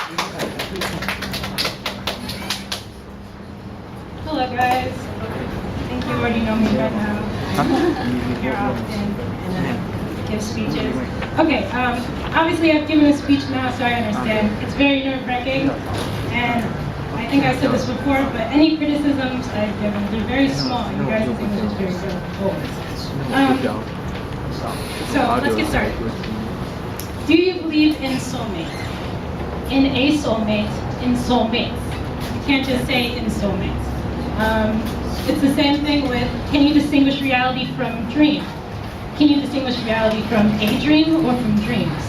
Hello guys. I think you already know me right now. Here often and give speeches. Okay, obviously I've given a speech now, so I understand. It's very nerve-wracking, and I think I said this before, but any criticisms I've given, they're very small. You guys' English is very good. So let's get started. Do you believe in soulmates? In a soulmate, in soulmates. You can't just say in soulmates. It's the same thing with, can you distinguish reality from dream? Can you distinguish reality from a dream or from dreams?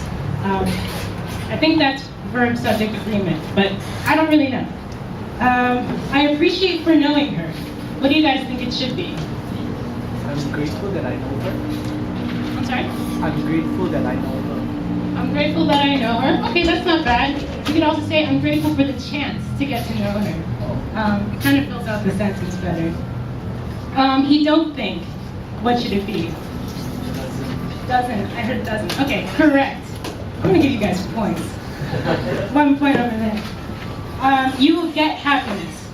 I think that's verb-subject agreement, but I don't really know. I appreciate for knowing her. What do you guys think it should be? I'm grateful that I know her. I'm sorry? I'm grateful that I know her. I'm grateful that I know her. Okay, that's not bad. You could also say, I'm grateful for the chance to get to know her. It kind of fills out the sentence better. He don't think. What should it be? Doesn't. I heard doesn't. Okay, correct. I'm gonna give you guys points. 1 point over there. You will get happiness.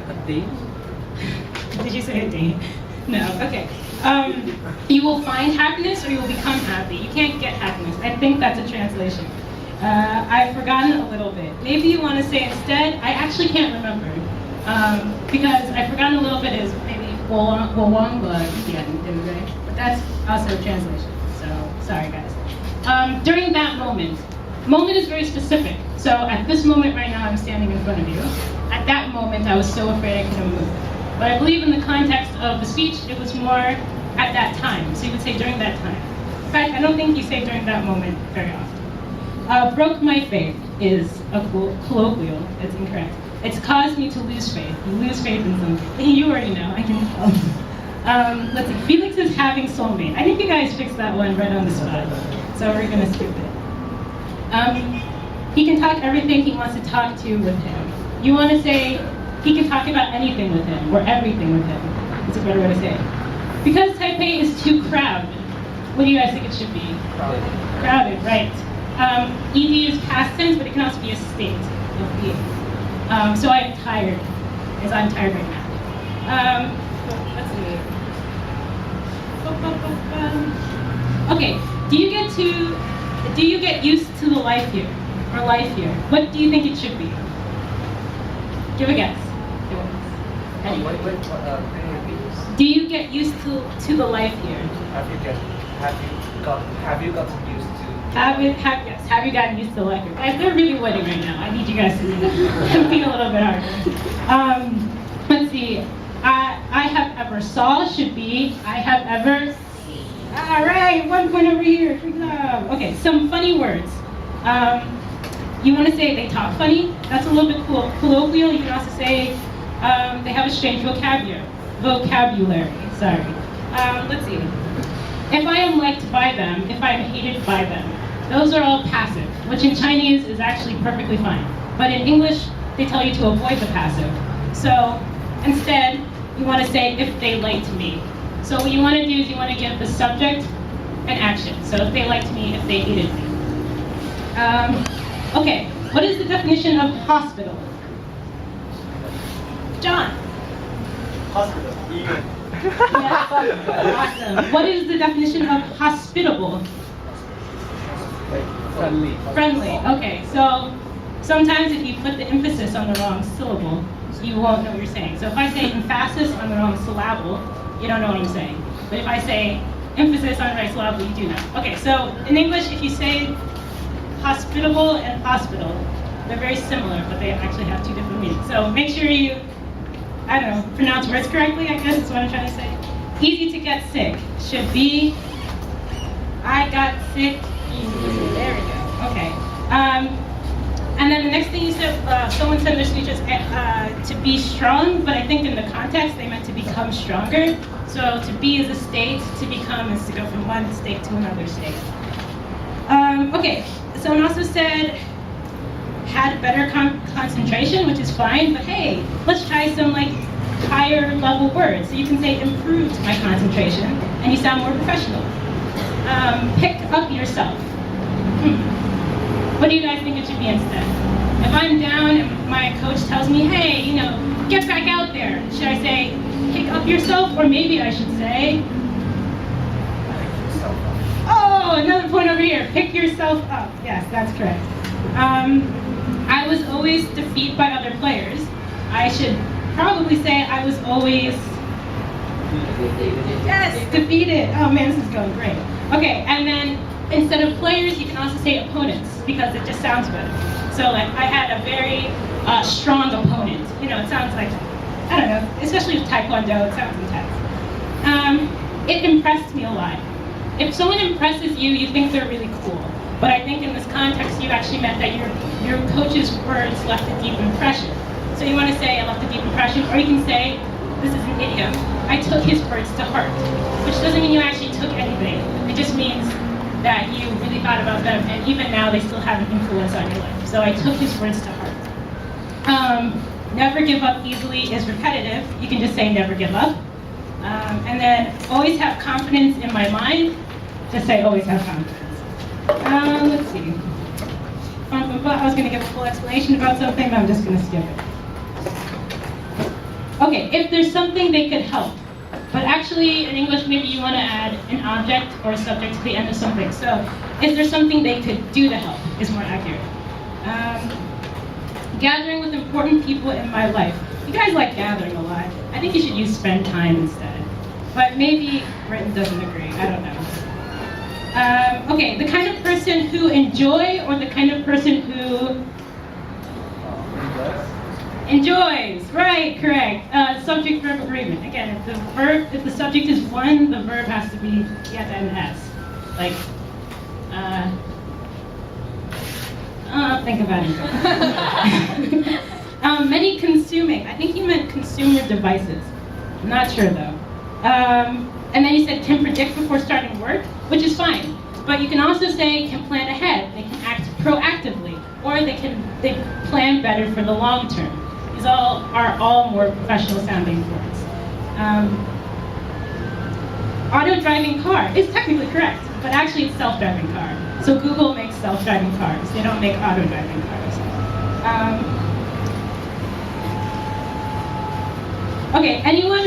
A date? Did you say a date? No, okay. You will find happiness or you will become happy. You can't get happiness. I think that's a translation. I've forgotten a little bit. Maybe you want to say instead, I actually can't remember. Because I've forgotten a little bit is maybe Wawangba, but that's also a translation. So, sorry guys. During that moment is very specific. So at this moment right now, I'm standing in front of you. At that moment, I was so afraid I couldn't move. But I believe in the context of the speech, it was more at that time. So you would say during that time. In fact, I don't think you say during that moment very often. Broke my faith is a colloquial. It's incorrect. It's caused me to lose faith. You lose faith in something. You already know, I can tell. Let's see, Felix is having soulmate. I think you guys fixed that one right on the spot. So we're gonna skip it. He can talk everything he wants to talk to with him. You wanna say, he can talk about anything with him, or everything with him. That's a better way to say it. Because Taipei is too crowded, what do you guys think it should be? Crowded. Crowded, right. ED is past tense, but it can also be a state of being. So I'm tired, because I'm tired right now. Let's see. Okay, do you get used to the life here, or life here? What do you think it should be? Give a guess. Can you repeat this? Do you get used to the life here? Have you gotten used to? Have you gotten used to the life here? Guys, they're really wetting right now. I need you guys to compete a little bit harder. Let's see. I have ever saw should be I have ever. All right, 1 point over here. Good job. Okay, some funny words. You want to say they talk funny? That's a little bit colloquial. You can also say they have a strange vocabulary. Sorry. Let's see. If I am liked by them, if I am hated by them, those are all passive, which in Chinese is actually perfectly fine. But in English, they tell you to avoid the passive. So instead, you want to say if they liked me. So what you want to do is you want to give the subject an action. So if they liked me, if they hated me. Okay, what is the definition of hospital? John? Hospital. Yeah. Awesome. What is the definition of hospitable? Friendly. Friendly. Okay, so sometimes if you put the emphasis on the wrong syllable, you won't know what you're saying. So if I say emphasis on the wrong syllable, you don't know what I'm saying. But if I say emphasis on the right syllable, you do know. Okay, so in English, if you say hospitable and hospital, they're very similar, but they actually have two different meanings. So make sure you, I don't know, pronounce words correctly, I guess is what I'm trying to say. Easy to get sick should be, I got sick easily. There we go. Okay. And then the next thing you said, someone said in their speech is to be strong, but I think in the context they meant to become stronger. So to be is a state, to become is to go from one state to another state. Okay, someone also said had better concentration, which is fine, but hey, let's try some like higher level words. So you can say improved my concentration, and you sound more professional. Pick up yourself. What do you guys think it should be instead? If I'm down and my coach tells me, hey, get back out there, should I say, pick up yourself? Or maybe I should say, oh, another point over here, pick yourself up. Yes, that's correct. I was always defeated by other players. I should probably say I was always, yes, defeated. Oh man, this is going great. Okay, and then instead of players, you can also say opponents, because it just sounds better. So like, I had a very strong opponent. It sounds like, I don't know, especially with Taekwondo, it sounds intense. It impressed me a lot. If someone impresses you, you think they're really cool. But I think in this context, you actually meant that your coach's words left a deep impression. So you want to say, I left a deep impression, or you can say, this is an idiom, I took his words to heart, which doesn't mean you actually took anything. It just means that you really thought about them, and even now they still have an influence on your life. So I took his words to heart. Never give up easily is repetitive. You can just say never give up. And then always have confidence in my mind. Just say always have confidence. Let's see. I was going to give a full explanation about something, but I'm just going to skip it. Okay, if there's something they could help. But actually, in English, maybe you want to add an object or a subject to the end of something. So, is there something they could do to help is more accurate. Gathering with important people in my life. You guys like gathering a lot. I think you should use spend time instead. But maybe Britain doesn't agree. I don't know. Okay, the kind of person who enjoy, or the kind of person who enjoys. Right, correct. Subject verb agreement. Again, if the subject is one, the verb has to be, you have to end S. Like, think about it. Many consuming. I think you meant consumer devices. I'm not sure though. And then you said can predict before starting work, which is fine. But you can also say can plan ahead. They can act proactively, or they plan better for the long term. These are all more professional sounding words. Auto-driving car is technically correct, but actually it's self-driving car. So Google makes self-driving cars. They don't make auto-driving cars. Okay, any one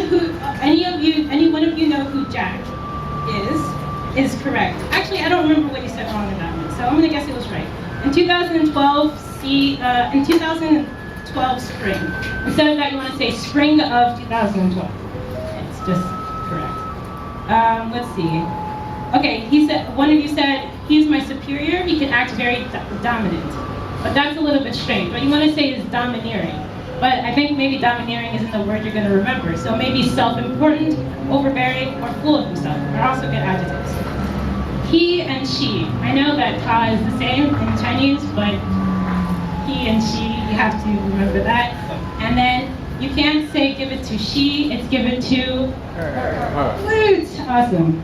of you know who Jack is correct. Actually, I don't remember what you said wrong in that one, so I'm gonna guess it was right. In 2012 spring. Instead of that, you want to say spring of 2012. It's just correct. Let's see. Okay, one of you said he's my superior. He can act very dominant, but that's a little bit strange. What you want to say is domineering. But I think maybe domineering isn't the word you're going to remember. So maybe self-important, overbearing, or full of himself are also good adjectives. He and she. I know that ta is the same in Chinese, but he and she, you have to remember that. And then you can't say give it to she, it's give it to her. Woot! Awesome.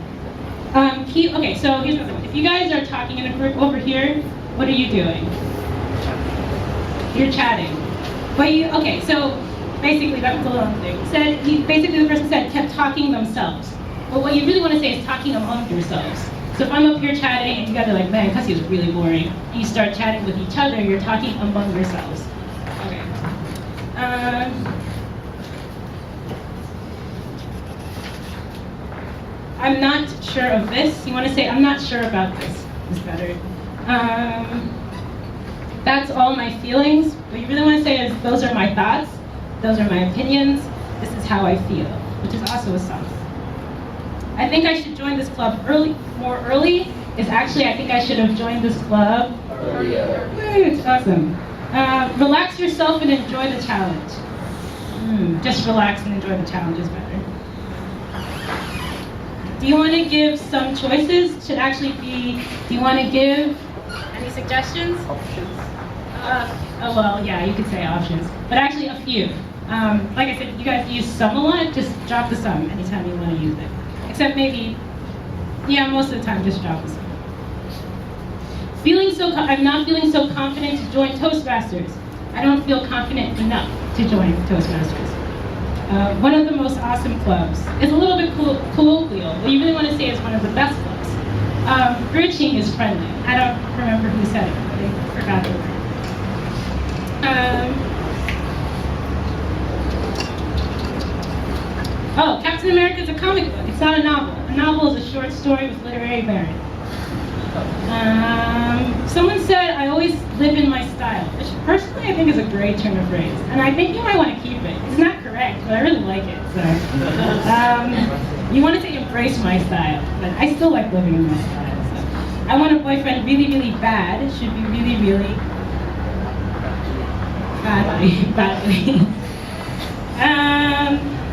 Okay, so here's another one. If you guys are talking in a group over here, what are you doing? You're chatting. But okay, so basically that was a little thing. Basically the person said kept talking themselves. But what you really want to say is talking among yourselves. So if I'm up here chatting and you guys are like, man, Cussie was really boring, and you start chatting with each other, you're talking among yourselves. Okay. I'm not sure of this. You want to say, I'm not sure about this. Is better. That's all my feelings. What you really want to say is, those are my thoughts, those are my opinions, this is how I feel, which is also a sum. I think I should join this club more early is actually, I think I should have joined this club earlier. It's awesome. Relax yourself and enjoy the challenge. Just relax and enjoy the challenge is better. Do you want to give some choices? Should actually be, do you want to give any suggestions? Options. Oh well, yeah, you could say options, but actually a few. Like I said, you guys use some a lot, just drop the some anytime you want to use it. Except maybe, yeah, most of the time just drop the some. I'm not feeling so confident to join Toastmasters. I don't feel confident enough to join Toastmasters. One of the most awesome clubs. It's a little bit colloquial. What you really want to say is one of the best clubs. Birching is friendly. I don't remember who said it. I forgot the word. Oh, Captain America is a comic book. It's not a novel. A novel is a short story with literary merit. Someone said, I always live in my style, which personally I think is a great turn of phrase. And I think you might want to keep it. It's not correct, but I really like it. So, you want to say embrace my style, but I still like living in my style. So, I want a boyfriend really, really bad. It should be really, really badly.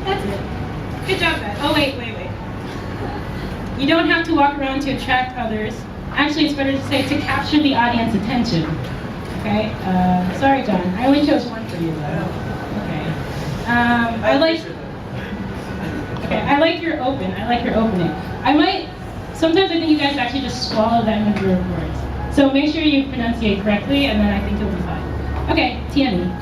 That's it. Good job, guys. Oh, wait. You don't have to walk around to attract others. Actually, it's better to say to capture the audience attention. Okay? Sorry, John. I only chose one for you, though. Okay. I like your open. I like your opening. Sometimes I think you guys actually just swallow that into your words. So make sure you pronunciate correctly, and then I think you'll be fine. Okay, Tierney.